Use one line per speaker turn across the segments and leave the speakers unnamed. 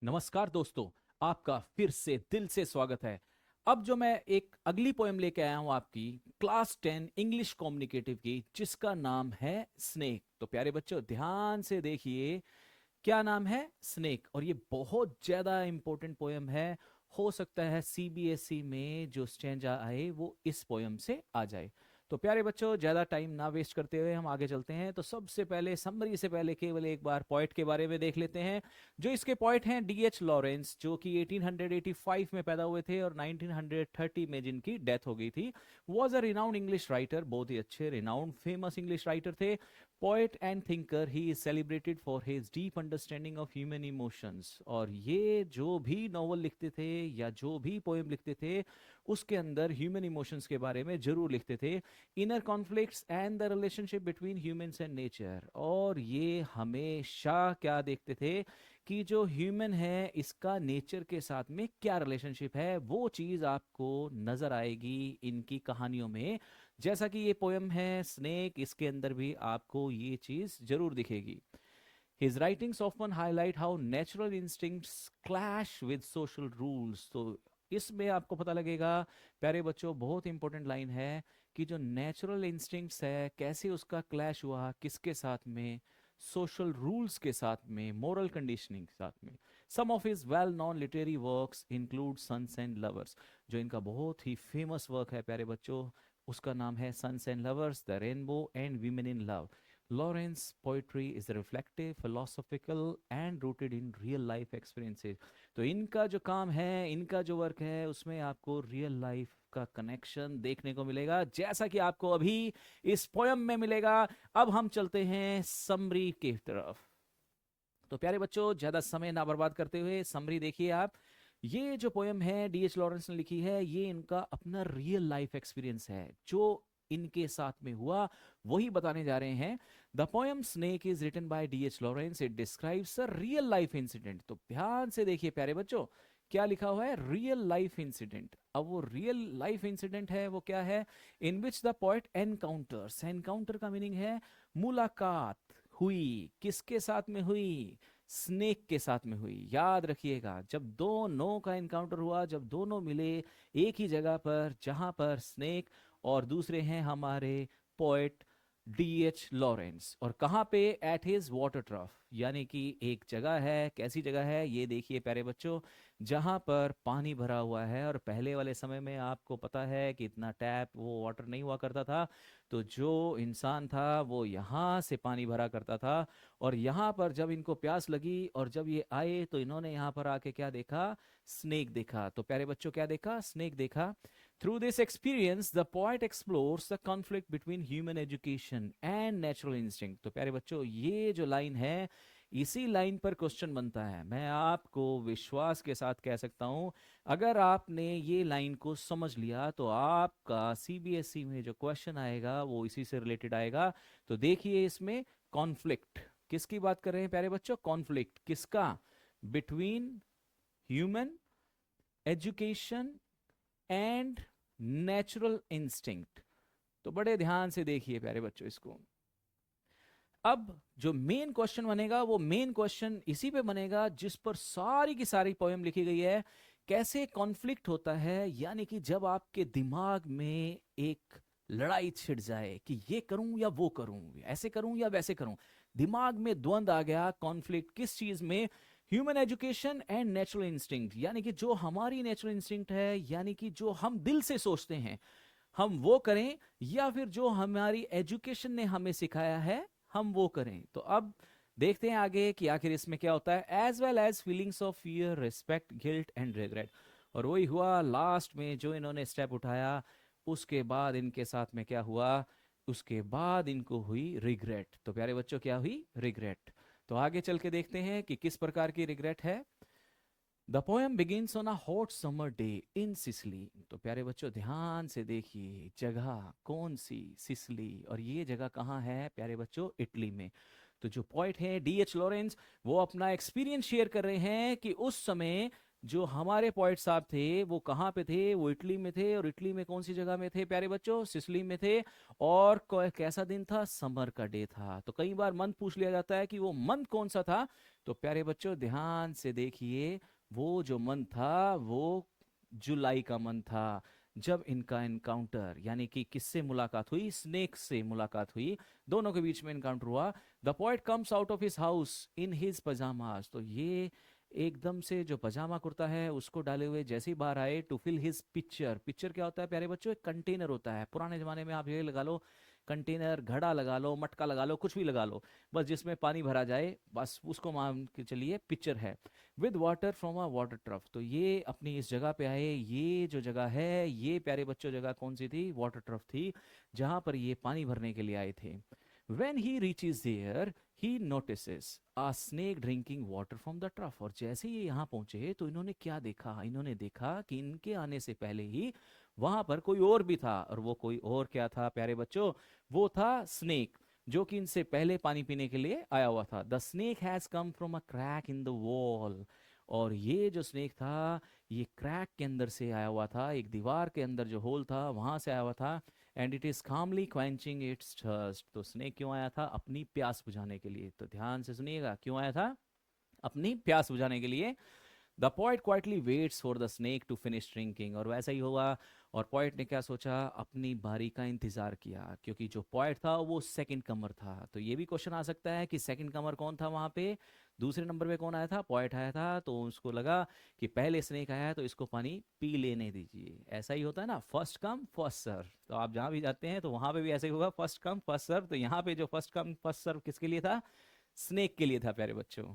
नमस्कार दोस्तों, आपका फिर से दिल से स्वागत है। अब जो मैं एक अगली पोएम लेके आया हूं आपकी क्लास 10 इंग्लिश कम्युनिकेटिव की, जिसका नाम है स्नेक। तो प्यारे बच्चों ध्यान से देखिए, क्या नाम है? स्नेक। और ये बहुत ज्यादा इंपॉर्टेंट पोएम है। हो सकता है सीबीएसई में जो स्टैंजा आए वो इस पोएम से आ जाए। तो प्यारे बच्चों ज्यादा टाइम ना वेस्ट करते हुए हम आगे चलते हैं। तो सबसे पहले समरी से पहले केवल एक बार पोएट के बारे में देख लेते हैं। जो इसके पोएट हैं डीएच लॉरेंस, जो कि 1885 में पैदा हुए थे और 1930 में जिनकी डेथ हो गई थी। Was a renowned English writer, बहुत ही अच्छे रिनाउंड फेमस इंग्लिश राइटर थे। Poet and thinker, he is celebrated for his deep understanding of human emotions. और ये जो भी नॉवल लिखते थे या जो भी पोएम लिखते थे, उसके अंदर ह्यूमन इमोशंस के बारे में जरूर लिखते थे। Inner conflicts and the relationship between humans and nature. और ये हमेशा क्या देखते थे कि जो ह्यूमन है इसका नेचर के साथ में क्या रिलेशनशिप है, वो चीज आपको नजर आएगी इनकी कहानियों में। जैसा कि ये पोयम है स्नेक, इसके अंदर भी आपको ये चीज जरूर दिखेगी। His writings often highlight how natural instincts clash with social rules। तो इसमें आपको पता लगेगा प्यारे बच्चों, बहुत इंपॉर्टेंट लाइन है कि जो नेचुरल इंस्टिंक्ट्स है कैसे उसका क्लैश हुआ, किसके साथ में? सोशल रूल्स के साथ में, मोरल कंडीशनिंग के साथ में। Some of his well known literary works include Sons and Lovers. जो इनका बहुत ही फेमस वर्क है प्यारे बच्चों, उसका नाम है Sons and Lovers, the Rainbow and Women in Love. Lawrence's poetry is reflective, philosophical and rooted in real life experiences। तो इनका जो काम है, इनका जो वर्क है, उसमें आपको रियल लाइफ का कनेक्शन देखने को मिलेगा, जैसा कि आपको अभी इस पोयम में मिलेगा। अब हम चलते हैं समरी की तरफ। तो प्यारे बच्चों ज्यादा समय ना बर्बाद करते हुए समरी देखिए आप। ये जो पोयम है डीएच लॉरेंस ने लिखी है, ये इनका अपना रियल लाइफ एक्सपीरियंस है जो इनके साथ में हुआ, वही बताने जा रहे हैं। The poem Snake is written by DH Lawrence, it describes a real life incident. तो ध्यान से देखिए प्यारे बच्चों, क्या लिखा हुआ है? Real life incident. अब वो रियल लाइफ इंसिडेंट है वो क्या है? In which the poet encounters, encounter का मीनिंग है मुलाकात हुई। किसके साथ में हुई? स्नेक के साथ में हुई। याद रखिएगा, जब दोनों का एनकाउंटर हुआ, जब दोनों मिले एक ही जगह पर, जहां पर स्नेक और दूसरे हैं हमारे पोएट डीएच लॉरेंस। और कहां पे? एट हिज वाटर ट्रफ, यानी कि एक जगह है। कैसी जगह है ये देखिए प्यारे बच्चों, जहां पर पानी भरा हुआ है। और पहले वाले समय में आपको पता है कि इतना टैप वो वाटर नहीं हुआ करता था। तो जो इंसान था वो यहाँ से पानी भरा करता था। और यहाँ पर जब इनको प्यास लगी और जब ये आए, तो इन्होंने यहाँ पर आके क्या देखा? स्नेक देखा। तो प्यारे बच्चों क्या देखा? स्नेक देखा। Through this experience, the poet explores the conflict between human education and natural instinct। तो प्यारे बच्चों ये जो लाइन है, इसी लाइन पर क्वेश्चन बनता है। मैं आपको विश्वास के साथ कह सकता हूं, अगर आपने ये लाइन को समझ लिया तो आपका सीबीएसई में जो क्वेश्चन आएगा वो इसी से रिलेटेड आएगा। तो देखिए इसमें कॉन्फ्लिक्ट किसकी बात कर रहे हैं प्यारे बच्चों? कॉन्फ्लिक्ट किसका? Between human education and natural instinct. तो बड़े ध्यान से देखिए प्यारे बच्चों इसको। अब जो मेन क्वेश्चन बनेगा वो मेन क्वेश्चन इसी पे बनेगा जिस पर सारी की सारी पोएम लिखी गई है। कैसे कॉन्फ्लिक्ट होता है, यानी कि जब आपके दिमाग में एक लड़ाई छिड़ जाए कि ये करूं या वो करूं, ऐसे करूं या वैसे करूं। दिमाग में द्वंद आ गया, कॉन्फ्लिक्ट किस चीज में? Human education and natural instinct, यानी कि जो हमारी नेचुरल इंस्टिंक्ट है, यानी कि जो हम दिल से सोचते हैं हम वो करें, या फिर जो हमारी एजुकेशन ने हमें सिखाया है हम वो करें। तो अब देखते हैं आगे कि आखिर इसमें क्या होता है। As well as feelings of fear, respect, guilt and regret. और वही हुआ लास्ट में, जो इन्होंने स्टेप उठाया उसके बाद इनके साथ में क्या हुआ? उसके बाद इनको हुई रिग्रेट। तो प्यारे बच्चों क्या हुई? रिग्रेट। तो आगे चल के देखते हैं कि किस प्रकार की रिग्रेट है। The poem begins on a hot summer day in Sicily. तो प्यारे बच्चों ध्यान से देखिए, जगह कौन सी? सिसली। और ये जगह कहाँ है प्यारे बच्चों? इटली में। तो जो पोइट है डीएच लॉरेंस, वो अपना एक्सपीरियंस शेयर कर रहे हैं कि उस समय जो हमारे पोइट साहब थे वो कहाँ पे थे? वो इटली में थे। और इटली में कौन सी जगह में थे प्यारे बच्चों? सिसिली में थे। और कैसा दिन था? समर का डे था। तो कई बार मंथ पूछ लिया जाता है कि वो मंथ कौन सा था। तो प्यारे बच्चों ध्यान से देखिए, वो जो मंथ था वो जुलाई का मंथ था, जब इनका एनकाउंटर यानी कि किससे मुलाकात हुई? स्नेक से मुलाकात हुई। दोनों के बीच में एनकाउंटर हुआ। The point comes out of his house in his pyjamas. तो ये एकदम से जो पजामा कुर्ता है उसको डाले हुए जैसे ही बाहर आए, to fill his pitcher. Pitcher क्या होता है प्यारे बच्चों? एक कंटेनर होता है। पुराने जमाने में आप ये लगा लो, कंटेनर, घड़ा लगा लो, मटका लगा लो, कुछ भी लगा लो, बस जिसमें पानी भरा जाए, बस उसको मान के चलिए पिक्चर है। With water from a water trough. तो ये अपनी इस जगह पे आए। ये जो जगह है ये प्यारे बच्चों जगह कौन सी थी? वाटर ट्रफ थी, जहां पर ये पानी भरने के लिए आए थे। When he reaches there, he notices a snake drinking water from the trough। और जैसे ये यहाँ पहुंचे तो इन्होंने क्या देखा? इन्होंने देखा कि इनके आने से पहले ही वहां पर कोई और भी था। और वो कोई और क्या था प्यारे बच्चों? वो था स्नेक, जो कि इनसे पहले पानी पीने के लिए आया हुआ था। The snake has come from a crack in the wall. और ये जो स्नेक था ये क्रैक के अंदर से आया हुआ था, एक दीवार के अंदर जो होल था वहां से आया हुआ था। And it is calmly quenching its thirst। तो स्नेक क्यों आया था? अपनी प्यास बुझाने के लिए। तो ध्यान से सुनिएगा, क्यों आया था? अपनी प्यास बुझाने के लिए। The poet quietly waits for the snake to finish drinking. और वैसा ही हुआ। और पॉइट ने क्या सोचा? अपनी बारी का इंतजार किया, क्योंकि जो पॉइट था वो सेकंड कमर था। तो ये भी क्वेश्चन आ सकता है कि सेकंड कमर कौन था वहां पे? दूसरे नंबर पे कौन आया था? पॉइट आया था। तो उसको लगा कि पहले स्नेक आया है तो इसको पानी पी लेने दीजिए। ऐसा ही होता है ना, फर्स्ट कम फर्स्ट सर्व। तो आप जहां भी जाते हैं तो वहां पे भी ऐसे ही होगा, फर्स्ट कम फर्स्ट सर्व। तो यहाँ पे जो फर्स्ट कम फर्स्ट सर्व किसके लिए था? स्नेक के लिए था प्यारे बच्चों।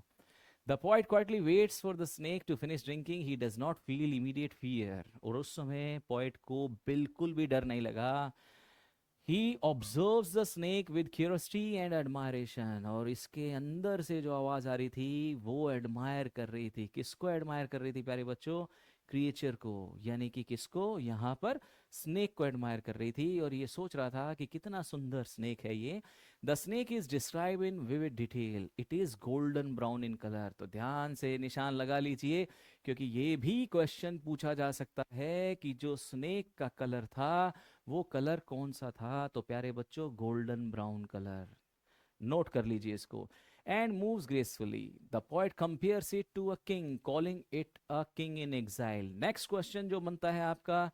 The poet quietly waits for the snake to finish drinking. He does not feel immediate fear। और उस समय poet को बिल्कुल भी डर नहीं लगा। He observes the snake with curiosity and admiration। और इसके अंदर से जो आवाज आ रही थी वो एडमायर कर रही थी। किसको एडमायर कर रही थी प्यारे बच्चों? क्रिएचर को, यानी कि किसको? यहाँ पर स्नेक को एडमायर कर रही थी। और ये सोच रहा था कि कितना सुंदर स्नेक है ये। The snake is describe in vivid detail. It is golden brown in colour. तो ध्यान से निशान लगा लीजिए, क्योंकि ये भी क्वेश्चन पूछा जा सकता है कि जो स्नेक का कलर था वो कलर कौन सा था? तो प्यारे बच्चों गोल्डन ब्राउन कलर। नोट कर लीजिए इसको। And moves gracefully. The poet compares it to a king, calling it a king in exile. Next question जो बनता है आपका,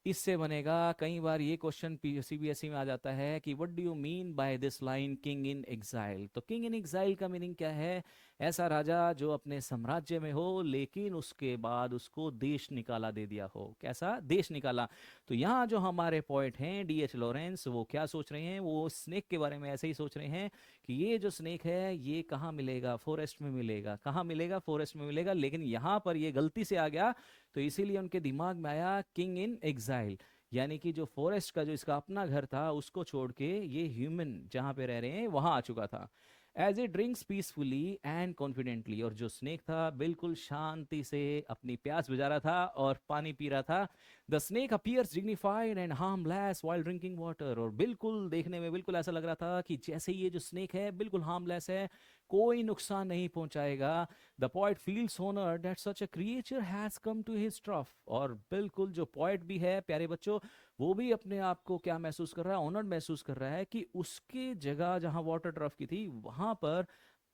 इससे बनेगा, कई बार ये क्वेश्चन सीबीएसई में आ जाता है कि what do you mean by this Lion King in exile. तो किंग इन एग्जाइल का मीनिंग क्या है? ऐसा राजा जो अपने साम्राज्य में हो लेकिन उसके बाद उसको देश निकाला दे दिया हो। कैसा देश निकाला? तो यहाँ जो हमारे पॉइंट हैं डीएच लॉरेंस, वो क्या सोच रहे हैं? वो स्नेक के बारे में ऐसे ही सोच रहे हैं कि ये जो स्नेक है ये कहाँ मिलेगा? फॉरेस्ट में मिलेगा। कहाँ मिलेगा? फॉरेस्ट में मिलेगा। लेकिन यहाँ पर ये गलती से आ गया, तो इसीलिए उनके दिमाग में आया किंग इन एग्जाइल, यानी कि जो फॉरेस्ट का जो इसका अपना घर था उसको छोड़ के ये ह्यूमन जहां पे रह रहे हैं वहां आ चुका था। As he drinks peacefully and confidently. और जो स्नेक था बिल्कुल शांति से अपनी प्यास बुझा रहा था और पानी पी रहा था। The snake appears dignified and harmless while drinking water. और बिल्कुल देखने में बिल्कुल ऐसा लग रहा था कि जैसे ये जो स्नेक है बिल्कुल हार्मलेस है, कोई नुकसान नहीं पहुंचाएगा। The poet feels honour that such a creature has come to his trough. और बिल्कुल जो पॉइट भी है प्यारे बच्चों, वो भी अपने आप को क्या महसूस कर रहा है? ऑनर्ड महसूस कर रहा है कि उसके जगह जहां वाटर ट्रफ की थी वहां पर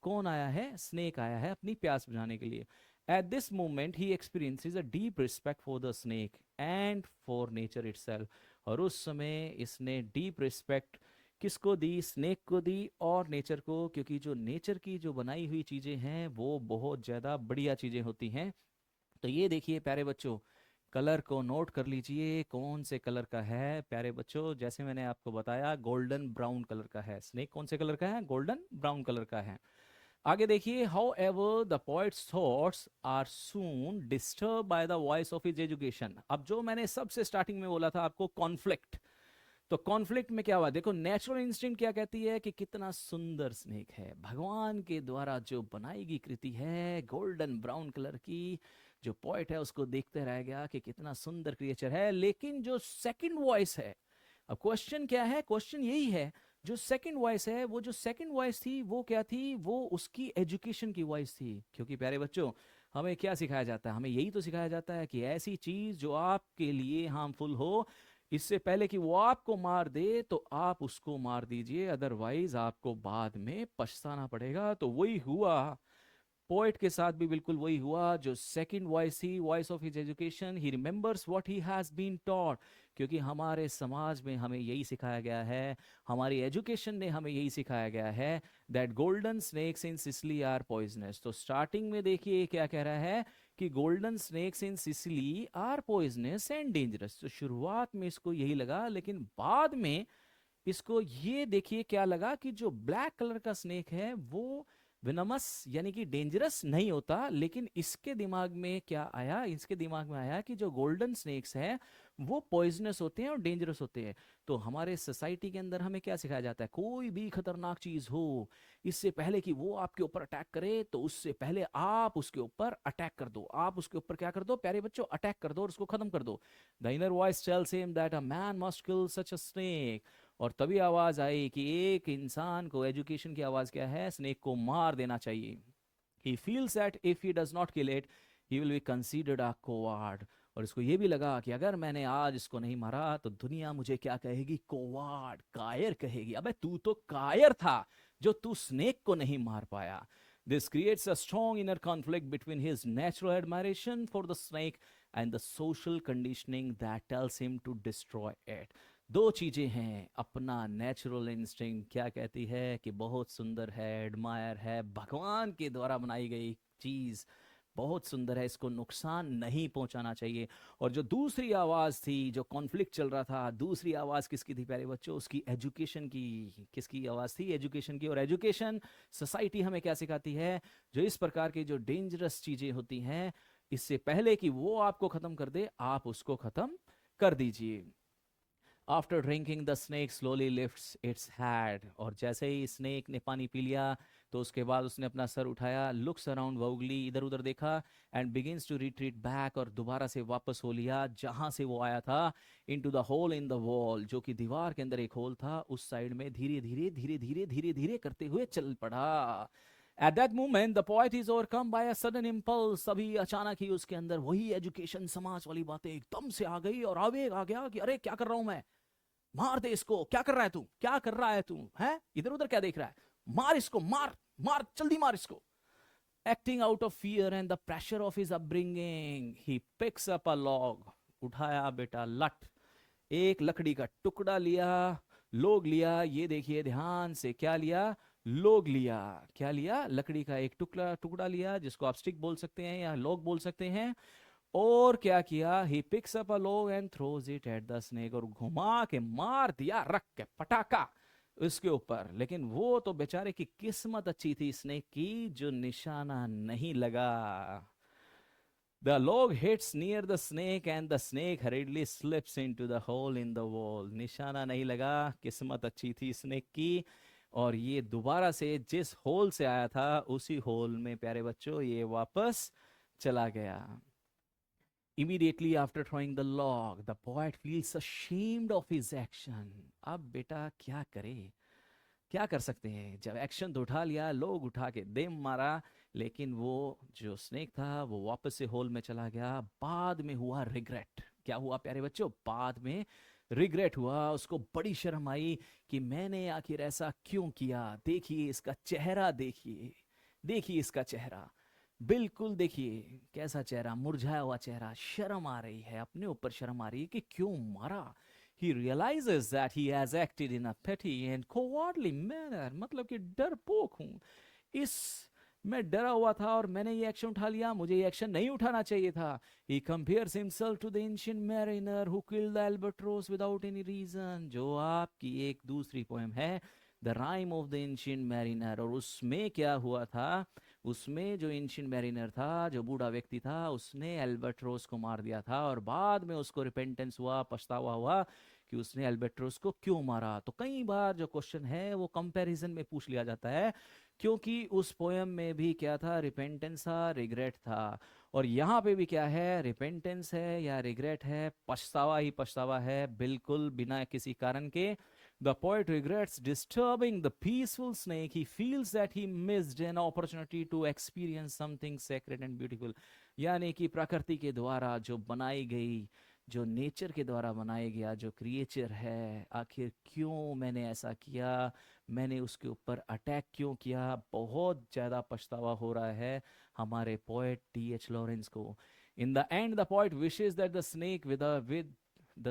कौन आया है? स्नेक आया है अपनी प्यास बुझाने के लिए। At this moment he experiences a deep respect for the snake and for nature itself. और उस समय इसने डीप रिस्पेक्ट किसको दी? स्नेक को दी और नेचर को, क्योंकि जो नेचर की जो बनाई हुई चीजें हैं वो बहुत ज्यादा बढ़िया चीजें होती हैं। तो ये देखिए प्यारे बच्चों, कलर को नोट कर लीजिए कौन से कलर का है प्यारे बच्चों। जैसे मैंने आपको बताया गोल्डन ब्राउन कलर का है। स्नेक कौन से कलर का है? गोल्डन ब्राउन कलर का है। आगे देखिए, however the poet's thoughts are soon disturb by the voice of his education. अब जो मैंने सबसे स्टार्टिंग में बोला था आपको कॉन्फ्लिक्ट, तो कॉन्फ्लिक्ट में क्या हुआ? देखो, नेचुरल इंस्टिंक्ट क्या कहती है कि कितना सुंदर स्नेक है, भगवान के द्वारा जो बनाई गई कृति है गोल्डन ब्राउन कलर की। जो पॉइंट है उसको देखते रह गया कि कितना सुंदर क्रिएचर है। लेकिन जो सेकंड वॉइस है, अब क्वेश्चन क्या है? क्वेश्चन यही है, जो सेकंड वॉइस है, वो जो सेकंड वॉइस थी वो क्या थी? वो उसकी एजुकेशन की वॉइस थी। क्योंकि प्यारे बच्चों, हमें क्या सिखाया जाता है? हमें यही तो सिखाया जाता है कि ऐसी चीज जो आपके लिए हार्मफुल हो, इससे पहले कि वो आपको मार दे तो आप उसको मार दीजिए, अदरवाइज आपको बाद में पछताना पड़ेगा। तो वही हुआ पोएट के साथ भी, बिल्कुल वही हुआ। जो सेकंड वॉइस ही voice of his education, he remembers what he has been taught. क्योंकि हमारे समाज में हमें यही सिखाया गया है, हमारी एजुकेशन ने हमें यही सिखाया गया है, that golden snakes in Sicily are poisonous. तो स्टार्टिंग में देखिए क्या कह रहा है कि golden snakes in Sicily are poisonous and dangerous. तो शुरुआत में इसको यही लगा, लेकिन बाद में इसको ये देखिए क्या लगा कि जो ब्लैक कलर का स्नेक है वो विनमस यानी कि डेंजरस नहीं होता। लेकिन इसके दिमाग में क्या आया, इसके दिमाग में आया कि जो गोल्डन स्नेक्स हैं वो पॉइजनस होते हैं और डेंजरस होते हैं। तो हमारे सोसाइटी के अंदर हमें क्या सिखाया जाता है? कोई भी खतरनाक चीज हो, इससे पहले कि वो आपके ऊपर अटैक करे तो उससे पहले आप उसके ऊपर अटैक कर दो। आप उसके ऊपर क्या कर दो प्यारे बच्चों? अटैक कर दो और उसको खत्म कर दो। The inner voice tells him that a man must kill such a snake. और तभी आवाज आई कि एक इंसान को, एजुकेशन की आवाज क्या है? स्नेक को मार देना चाहिए। He feels that if he does not kill it he will be considered a coward. और इसको ये भी लगा कि अगर मैंने आज इसको नहीं मारा तो दुनिया मुझे क्या कहेगी? कोवार्ड, कायर कहेगी। अबे तू तो कायर था जो तू स्नेक को नहीं मार पाया। This creates a strong inner conflict between his natural admiration for the snake and the social conditioning that tells him to destroy it. दो चीजें हैं, अपना नेचुरल इंस्टिंक्ट क्या कहती है कि बहुत सुंदर है, एडमायर है, भगवान के द्वारा बनाई गई चीज बहुत सुंदर है, इसको नुकसान नहीं पहुंचाना चाहिए। और जो दूसरी आवाज थी, जो कॉन्फ्लिक्ट चल रहा था, दूसरी आवाज किसकी थी प्यारे बच्चों? उसकी एजुकेशन की। किसकी आवाज थी? एजुकेशन की। और एजुकेशन, सोसाइटी हमें क्या सिखाती है? जो इस प्रकार की जो डेंजरस चीजें होती हैं, इससे पहले कि वो आपको खत्म कर दे, आप उसको खत्म कर दीजिए। After drinking the snake slowly lifts it's had. और जैसे ही स्नेक ने पानी पी लिया तो उसके बाद उसने अपना सर उठाया, लुक्स अराउंड वाउगली, इधर उधर देखा, and begins to retreat back. और दोबारा से वापस हो लिया जहां से वो आया था, into the hole in the wall, जो कि दीवार के अंदर एक होल था, उस साइड में धीरे धीरे धीरे धीरे धीरे धीरे करते हुए चल पड़ा। At that moment the poet is overcome bye a sudden impulse. अभी अचानक ही उसके अंदर वही एजुकेशन समाज वाली बातें एकदम से आ गई और आवेग आ गया कि अरे क्या कर रहा हूं मैं, मार दे इसको, क्या कर रहा है तू, क्या कर रहा है तू, है इधर उधर क्या देख रहा है, मार इसको, मार मार जल्दी मार इसको। Acting out of fear and the pressure of his upbringing he picks up a log. उठाया बेटा लठ, एक लकड़ी का टुकड़ा लिया, लोग लिया। ये देखिए ध्यान से, क्या लिया? लोग लिया। क्या लिया? लकड़ी का एक टुकड़ा टुकड़ा लिया, जिसको आप स्टिक बोल सकते हैं या लोग बोल सकते हैं। और क्या किया? He picks up a log and throws it at the snake. और घुमा के मार दिया, रख के पटाखा उसके ऊपर। लेकिन वो तो बेचारे की किस्मत अच्छी थी स्नेक की, जो निशाना नहीं लगा। The log hits near the snake and the snake hurriedly slips into the hole in the wall. निशाना नहीं लगा, किस्मत अच्छी थी स्नेक की। और ये दोबारा से जिस होल से आया था उसी होल में प्यारे बच्चों ये वापस चला गया। Immediately after throwing the log, the poet feels ashamed of his action. अब बेटा क्या करे? क्या कर सकते हैं? जब एक्शन तो उठा लिया, लोग उठा के दे मारा, लेकिन वो जो स्नेक था वो वापस से होल में चला गया। बाद में हुआ रिग्रेट। क्या हुआ प्यारे बच्चों? बाद में रिग्रेट हुआ, उसको बड़ी शर्म आई कि मैंने आखिर ऐसा क्यों किया। देखिए इसका चेहरा, देखिए देखिए इसका चेहरा, बिल्कुल देखिए कैसा चेहरा, मुरझाया हुआ चेहरा। शर्म आ रही है, अपने ऊपर शर्म आ रही है कि क्यों मारा। He realizes that he has acted in a petty and cowardly manner। मतलब कि डरपोक हूं, इस मैं डरा हुआ था और मैंने ये एक्शन उठा लिया, मुझे ये एक्शन नहीं उठाना चाहिए था। He compares himself to the ancient mariner who killed the albatross without any reason। जो आपकी एक दूसरी पोएम है, the rhyme of the ancient mariner. और उसमें क्या हुआ था? उसमें जो एंशियंट मैरिनर था, जो बूढ़ा व्यक्ति था, उसने एल्बर्ट्रोस को मार दिया था। और बाद में उसको रिपेंटेंस हुआ, पछतावा हुआ कि उसने एल्बर्ट्रोस को क्यों मारा। तो कई बार जो क्वेश्चन है वो कंपैरिजन में पूछ लिया जाता है, क्योंकि उस पोयम में भी क्या था? रिपेंटेंस था, रिग्रेट था। और यहाँ पे भी क्या है? रिपेंटेंस है या रिग्रेट है? पछतावा ही पछतावा है, बिल्कुल बिना किसी कारण के। The poet regrets disturbing the peaceful snake. He feels that he missed an opportunity to experience something sacred and beautiful. यानी कि प्रकृति के द्वारा जो बनाई गई, जो नेचर के द्वारा बनाया गया जो क्रिएचर है, आखिर क्यों मैंने ऐसा किया, मैंने उसके ऊपर अटैक क्यों किया, बहुत ज़्यादा पछतावा हो रहा है हमारे पोएट टी.एच. लॉरेंस को. In the end, the poet wishes that the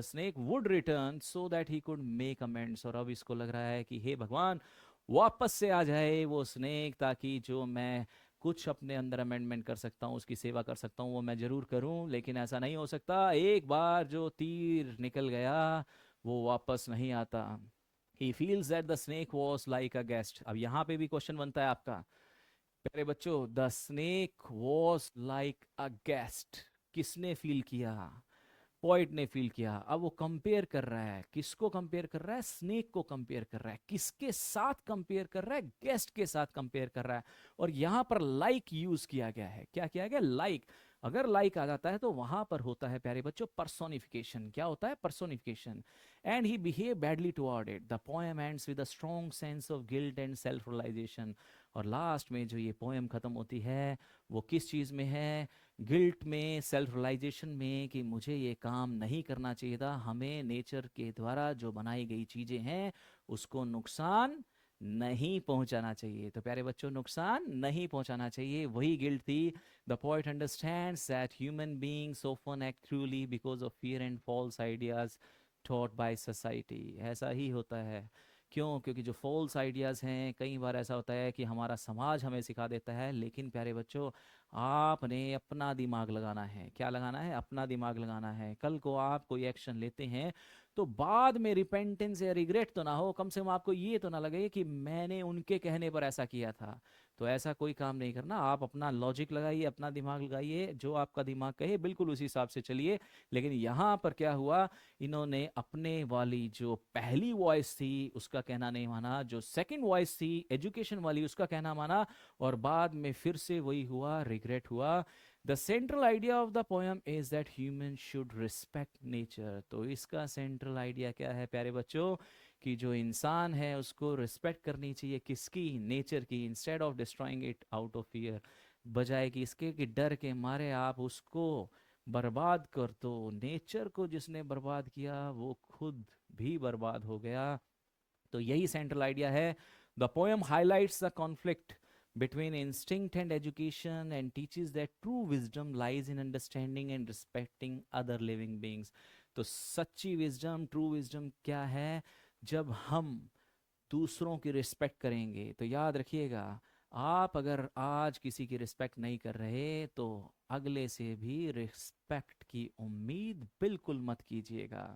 snake would return so that he could make amends. और अब इसको लग रहा है कि हे भगवान, वापस से आ जाए वो स्नेक, ताकि जो मैं कुछ अपने अंदर अमेंडमेंट कर सकता हूँ, उसकी सेवा कर सकता हूँ, वो मैं जरूर करूँ. लेकिन ऐसा नहीं हो सकता. एक बार जो तीर निकल गया वो वापस नहीं आता. ही feels that the snake was like a guest. अब यहाँ पे भी क्वेश्चन बनता है आपका, प्यारे बच्चों, the snake was like a guest. किसने फील किया? पॉइंट ने फील किया. अब वो कंपेयर कर रहा है, किसको कंपेयर कर रहा है? स्नेक को कंपेयर कर रहा है. किसके साथ कंपेयर कर रहा है? गेस्ट के साथ कंपेयर कर रहा है. और यहां पर लाइक यूज किया गया है. क्या किया गया? लाइक. अगर लाइक आ जाता है तो वहां पर होता है प्यारे बच्चों पर्सोनिफिकेशन. क्या होता है? Personification. And he behave badly toward it. The poem ends with a strong sense of guilt and self realisation. और लास्ट में जो ये पोएम खत्म होती है वो किस चीज में है? गिल्ट में, सेल्फ रियलाइजेशन में, कि मुझे ये काम नहीं करना चाहिए था. हमें नेचर के द्वारा जो बनाई गई चीजें हैं उसको नुकसान नहीं पहुंचाना चाहिए. तो प्यारे बच्चों, नुकसान नहीं पहुंचाना चाहिए, वही गिल्ट थी. The point understands that human beings often act cruelly because of fear and false ideas taught by society. ऐसा ही होता है. क्यों? क्योंकि जो फॉल्स आइडियाज़ हैं, कई बार ऐसा होता है कि हमारा समाज हमें सिखा देता है. लेकिन प्यारे बच्चों, आपने अपना दिमाग लगाना है. क्या लगाना है? अपना दिमाग लगाना है. कल को आप कोई एक्शन लेते हैं तो बाद में रिपेंटेंस या रिग्रेट तो ना हो. कम से कम आपको ये तो ना लगे कि मैंने उनके कहने पर ऐसा किया था. तो ऐसा कोई काम नहीं करना. आप अपना लॉजिक लगाइए, अपना दिमाग लगाइए, जो आपका दिमाग कहे बिल्कुल उसी हिसाब से चलिए. लेकिन यहाँ पर क्या हुआ? इन्होंने अपने वाली जो पहली वॉइस थी उसका कहना नहीं माना, जो सेकंड वॉइस थी एजुकेशन वाली उसका कहना माना, और बाद में फिर से वही हुआ, रिग्रेट हुआ. The central idea of the poem is that human should respect nature. तो इसका सेंट्रल आइडिया क्या है प्यारे बच्चों? कि जो इंसान है उसको रिस्पेक्ट करनी चाहिए. किसकी? नेचर की. Instead of destroying it out of fear. बजाय कि इसके कि डर के मारे आप उसको बर्बाद कर दो. नेचर को जिसने बर्बाद किया वो खुद भी बर्बाद हो गया. तो यही सेंट्रल आइडिया है. The poem highlights the conflict between instinct and education and teaches that true wisdom lies in understanding and respecting other living beings. तो सच्ची विजडम, ट्रू विजडम क्या है? जब हम दूसरों की रिस्पेक्ट करेंगे. तो याद रखिएगा, आप अगर आज किसी की रिस्पेक्ट नहीं कर रहे तो अगले से भी रिस्पेक्ट की उम्मीद बिल्कुल मत कीजिएगा.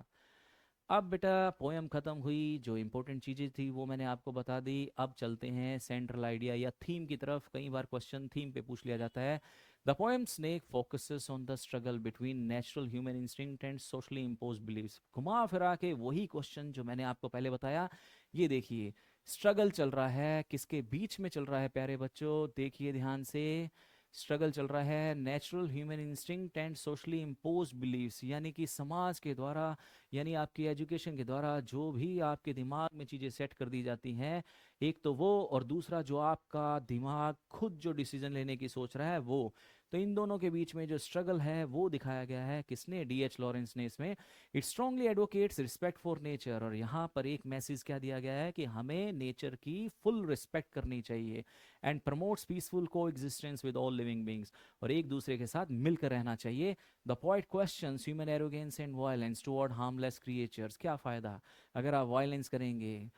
अब बेटा पोएम खत्म हुई, जो इंपॉर्टेंट चीजें थी वो मैंने आपको बता दी. अब चलते हैं सेंट्रल आइडिया या थीम की तरफ. कई बार क्वेश्चन थीम पे पूछ लिया जाता है. The poem snake focuses on the struggle between natural human instinct and socially impose beliefs. घुमा फिरा के वही क्वेश्चन जो मैंने आपको पहले बताया. ये देखिए, स्ट्रगल चल रहा है, किसके बीच में चल रहा है प्यारे बच्चों? देखिए ध्यान से. स्ट्रगल चल रहा है natural human instinct and socially impose beliefs. यानी कि समाज के द्वारा, यानी आपकी एजुकेशन के द्वारा जो भी आपके दिमाग में चीज़ें सेट कर दी जाती हैं, एक तो वो, और दूसरा जो आपका दिमाग खुद जो डिसीजन लेने की सोच रहा है वो. तो इन दोनों के बीच में जो स्ट्रगल है वो दिखाया गया है. किसने? डी.एच. लॉरेंस ने इसमें. It strongly advocates respect for nature. और यहाँ पर एक मैसेज क्या दिया गया है कि हमें नेचर की फुल रिस्पेक्ट करनी चाहिए. एंड प्रमोट्स पीसफुल को existence with all living beings. और एक दूसरे के साथ मिलकर रहना चाहिए. The point questions human arrogance and violence toward harmless creatures. क्या फ़ायदा अगर आप वायलेंस करेंगे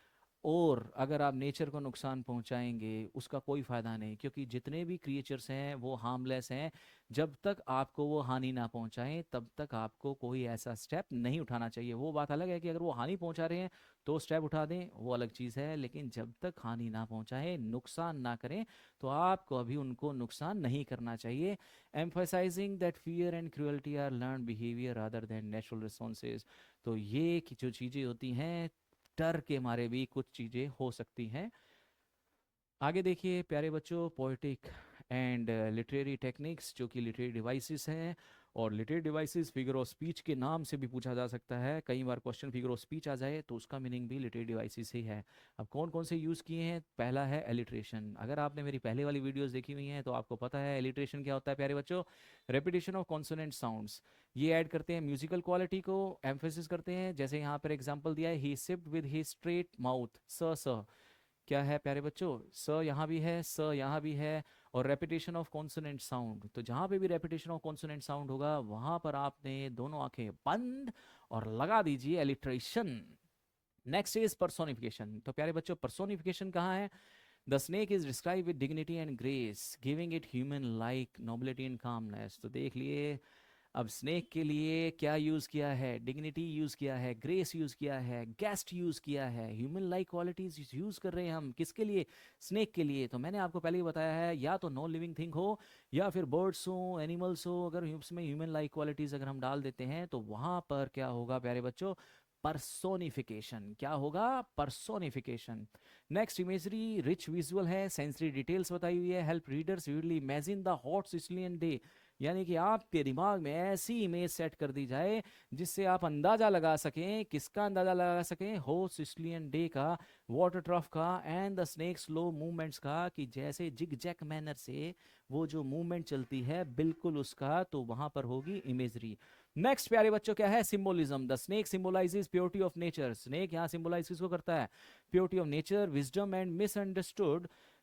और अगर आप नेचर को नुकसान पहुंचाएंगे? उसका कोई फ़ायदा नहीं, क्योंकि जितने भी क्रिएचर्स हैं वो हार्मलेस हैं. जब तक आपको वो हानि ना पहुंचाएं तब तक आपको कोई ऐसा स्टेप नहीं उठाना चाहिए. वो बात अलग है कि अगर वो हानि पहुंचा रहे हैं तो स्टेप उठा दें, वो अलग चीज़ है. लेकिन जब तक हानि ना पहुंचाएं, नुकसान ना करें, तो आपको अभी उनको नुकसान नहीं करना चाहिए. Emphasising that fear and cruelty are learn behaviour other than natural responses. तो ये कि जो चीज़ें होती हैं, डर के मारे भी कुछ चीज़ें हो सकती हैं. आगे देखिए प्यारे बच्चों, पोएटिक एंड लिटरेरी टेक्निक्स, जो कि लिटरेरी डिवाइसेस हैं, और literary devices figure of speech के नाम से भी पूछा जा सकता है, कई बार क्वेश्चन फिगर ऑफ स्पीच आ जाए तो उसका मीनिंग भी लिटरेरी डिवाइसेस ही है। अब कौन कौन से यूज़ किए हैं, पहला है एलिट्रेशन। अगर आपने मेरी पहले वाली वीडियोस देखी हुई हैं तो आपको पता है एलिट्रेशन क्या होता है प्यारे बच्चों, रेपिटेशन ऑफ कॉन्सोनेंट साउंड्स। ये ऐड करते हैं म्यूजिकल क्वालिटी को, एम्फेसिस करते हैं, जैसे यहाँ पर एग्जाम्पल दिया है, he sipped with he straight mouth, स क्या है प्यारे बच्चों, स यहाँ भी है, स यहाँ भी है। और रेपिटेशन ऑफ कॉन्सोनेंट साउंड, तो जहां पे भी रेपिटेशन ऑफ कॉन्सोनेंट साउंड होगा वहां पर आपने दोनों आंखें बंद और लगा दीजिए एलिट्रेशन। Next is personification. तो प्यारे बच्चों पर्सोनिफिकेशन कहाँ है, the snake is describe with dignity and grace giving it human like nobility and calmness. तो देख लिए अब स्नेक के लिए क्या यूज किया है, डिग्निटी यूज किया है, ग्रेस यूज किया है, गेस्ट यूज किया है, ह्यूमन लाइक क्वालिटीज यूज कर रहे हैं हम किसके लिए, स्नेक के लिए। तो मैंने आपको पहले ही बताया है या तो नॉन लिविंग थिंग हो या फिर बर्ड्स हो, एनिमल्स हो, अगर उसमें ह्यूमन लाइक क्वालिटीज अगर हम डाल देते हैं तो वहां पर क्या होगा प्यारे बच्चों, पर्सोनिफिकेशन। क्या होगा, personification. Next imagery rich visual है, सेंसरी डिटेल्स बताई हुई है, help readers visually imagine the hot Sicilian day. यानी कि आपके दिमाग में ऐसी इमेज सेट कर दी जाए जिससे आप अंदाजा लगा सकें, किसका अंदाजा लगा सकें, हॉट सिसिलियन डे का, वाटर ट्रफ का and the snake slow movements का, कि जैसे जिग जैक मैनर से वो जो मूवमेंट चलती है बिल्कुल उसका, तो वहां पर होगी इमेजरी। नेक्स्ट प्यारे बच्चों क्या है, symbolism. The snake symbolizes purity of nature. Snake यहाँ सिंबलाइज किसको करता है, purity of nature, wisdom and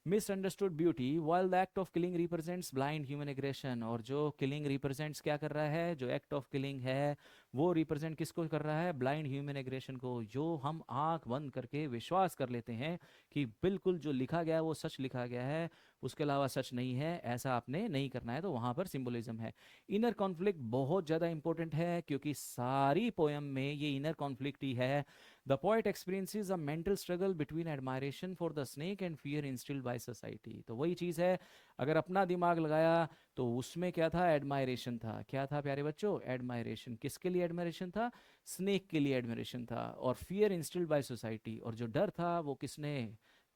misunderstood beauty, while the act of killing represents blind human aggression। और जो killing represents क्या कर रहा है, जो act of killing है वो represent किसको कर रहा है, blind human aggression को, जो हम आंख बंद करके विश्वास कर लेते हैं कि बिल्कुल जो लिखा गया है वो सच लिखा गया है, उसके अलावा सच नहीं है, ऐसा आपने नहीं करना है। तो वहां पर सिंबोलिज्म है। इनर कॉन्फ्लिक्ट बहुत ज़्यादा इंपॉर्टेंट है क्योंकि सारी पोयम में ये इनर कॉन्फ्लिक्ट ही है। The poet experiences a mental struggle between admiration for the snake and fear instilled by society. तो वही चीज़ है, अगर अपना दिमाग लगाया तो उसमें क्या था, एडमायरेशन था। क्या था प्यारे बच्चों, एडमायरेशन। किसके लिए एडमायरेशन था, स्नेक के लिए एडमायरेशन था। और फियर इंस्टिल्ड बाय सोसाइटी, और जो डर था वो किसने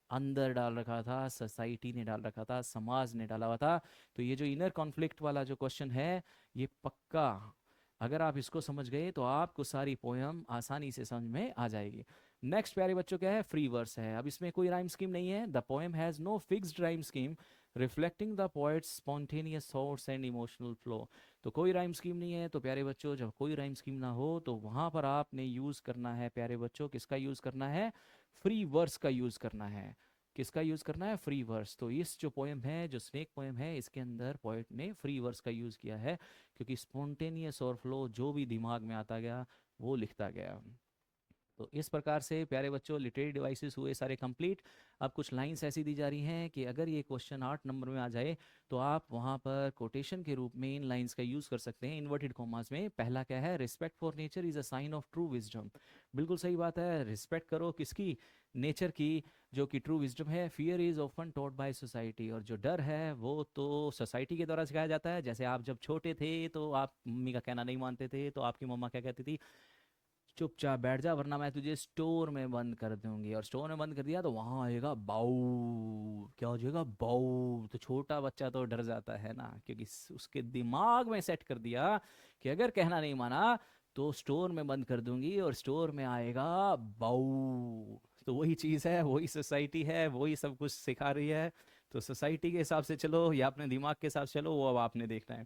अंदर डाल रखा था, सोसाइटी ने डाल रखा था, समाज ने डाला हुआ था। तो ये जो इनर कॉन्फ्लिक्ट वाला जो क्वेश्चन है ये पक्का, अगर आप इसको समझ गए तो आपको सारी पोयम आसानी से समझ में आ जाएगी। नेक्स्ट प्यारे बच्चों क्या है, फ्री वर्स है। अब इसमें कोई राइम स्कीम नहीं है, the poem has no fixed rhyme scheme reflecting the poet's spontaneous thoughts and emotional flow. तो कोई राइम स्कीम नहीं है। तो प्यारे बच्चों जब कोई राइम स्कीम ना हो तो वहां पर आपने यूज करना है प्यारे बच्चों, किसका यूज करना है, फ्री वर्स का यूज करना है। किसका यूज करना है, फ्री वर्स। तो इस जो पोएम है, जो स्नेक पोएम है, इसके अंदर पोएट ने फ्री वर्स का यूज किया है क्योंकि स्पॉन्टेनियस और फ्लो जो भी दिमाग में आता गया वो लिखता गया। तो इस प्रकार से प्यारे बच्चों लिटरेरी डिवाइसेस हुए सारे कंप्लीट। अब कुछ लाइंस ऐसी दी जा रही हैं कि अगर ये क्वेश्चन 8 नंबर में आ जाए तो आप वहाँ पर कोटेशन के रूप में इन लाइंस का यूज़ कर सकते हैं इन्वर्टेड कॉमास में। पहला क्या है, respect for nature is a sign of true wisdom. बिल्कुल सही बात है, रिस्पेक्ट करो किसकी, नेचर की, जो कि ट्रू विजडम है। Fear is often taught by society, और जो डर है वो तो सोसाइटी के द्वारा सिखाया जाता है। जैसे आप जब छोटे थे तो आप मम्मी का कहना नहीं मानते थे तो आपकी मम्मा क्या कहती थी, चुपचाप बैठ जा वरना मैं तुझे स्टोर में बंद कर दूंगी। और स्टोर में बंद कर दिया तो वहां आएगा बाऊ, क्या हो जाएगा, बाऊ। तो छोटा बच्चा तो डर जाता है ना, क्योंकि उसके दिमाग में सेट कर दिया कि अगर कहना नहीं माना तो स्टोर में बंद कर दूंगी और स्टोर में आएगा बाऊ। तो वही चीज है, वही सोसाइटी है, वही सब कुछ सिखा रही है। तो सोसाइटी के हिसाब से चलो या अपने दिमाग के हिसाब से चलो, वो अब आपने देखना है।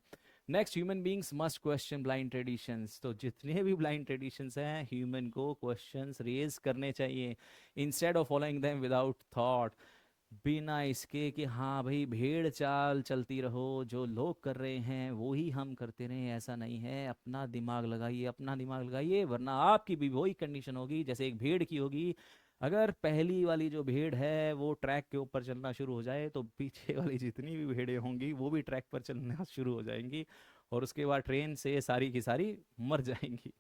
Next, human beings must question blind traditions. तो जितने भी ब्लाइंड ट्रेडिशंस हैं ह्यूमन को क्वेश्चंस रेज करने चाहिए instead of following them without thought. बिना इसके कि हाँ भाई भेड़ चाल चलती रहो, जो लोग कर रहे हैं वो ही हम करते रहें, ऐसा नहीं है। अपना दिमाग लगाइए, अपना दिमाग लगाइए, वरना आपकी भी वही कंडीशन होगी जैसे एक भेड़ की होगी। अगर पहली वाली जो भेड़ है वो ट्रैक के ऊपर चलना शुरू हो जाए तो पीछे वाली जितनी भी भेड़ें होंगी वो भी ट्रैक पर चलना शुरू हो जाएंगी और उसके बाद ट्रेन से सारी की सारी मर जाएंगी।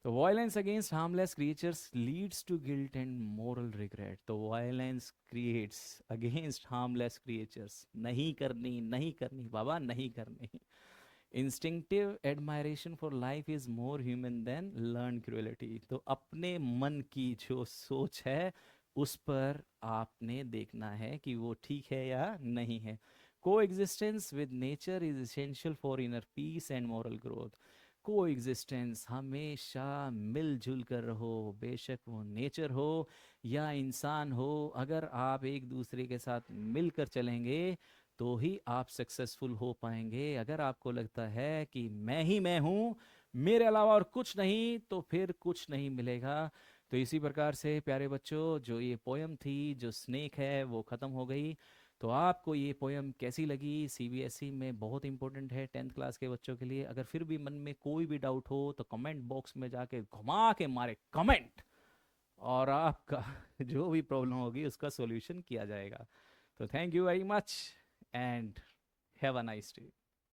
तो violence against harmless creatures leads to guilt and moral regret. तो violence creates against harmless creatures, नहीं करनी, नहीं करनी बाबा, नहीं करनी। Instinctive admiration for life is more human than learn cruelty. तो अपने मन की जो सोच है उस पर आपने देखना है कि वो ठीक है या नहीं है। Coexistence with nature is essential for inner peace and moral growth. Coexistence, हमेशा मिलजुल कर रहो, बेशक वो नेचर हो या इंसान हो। अगर आप एक दूसरे के साथ मिलकर चलेंगे तो ही आप सक्सेसफुल हो पाएंगे। अगर आपको लगता है कि मैं ही मैं हूँ, मेरे अलावा और कुछ नहीं, तो फिर कुछ नहीं मिलेगा। तो इसी प्रकार से प्यारे बच्चों, जो ये पोयम थी, जो स्नेक है, वो ख़त्म हो गई। तो आपको ये पोयम कैसी लगी? सीबीएसई में बहुत इंपॉर्टेंट है 10th क्लास के बच्चों के लिए। अगर फिर भी मन में कोई भी डाउट हो तो कमेंट बॉक्स में जाके घुमा के मारे कमेंट, और आपका जो भी प्रॉब्लम होगी उसका सॉल्यूशन किया जाएगा। तो thank you very much and have a nice day.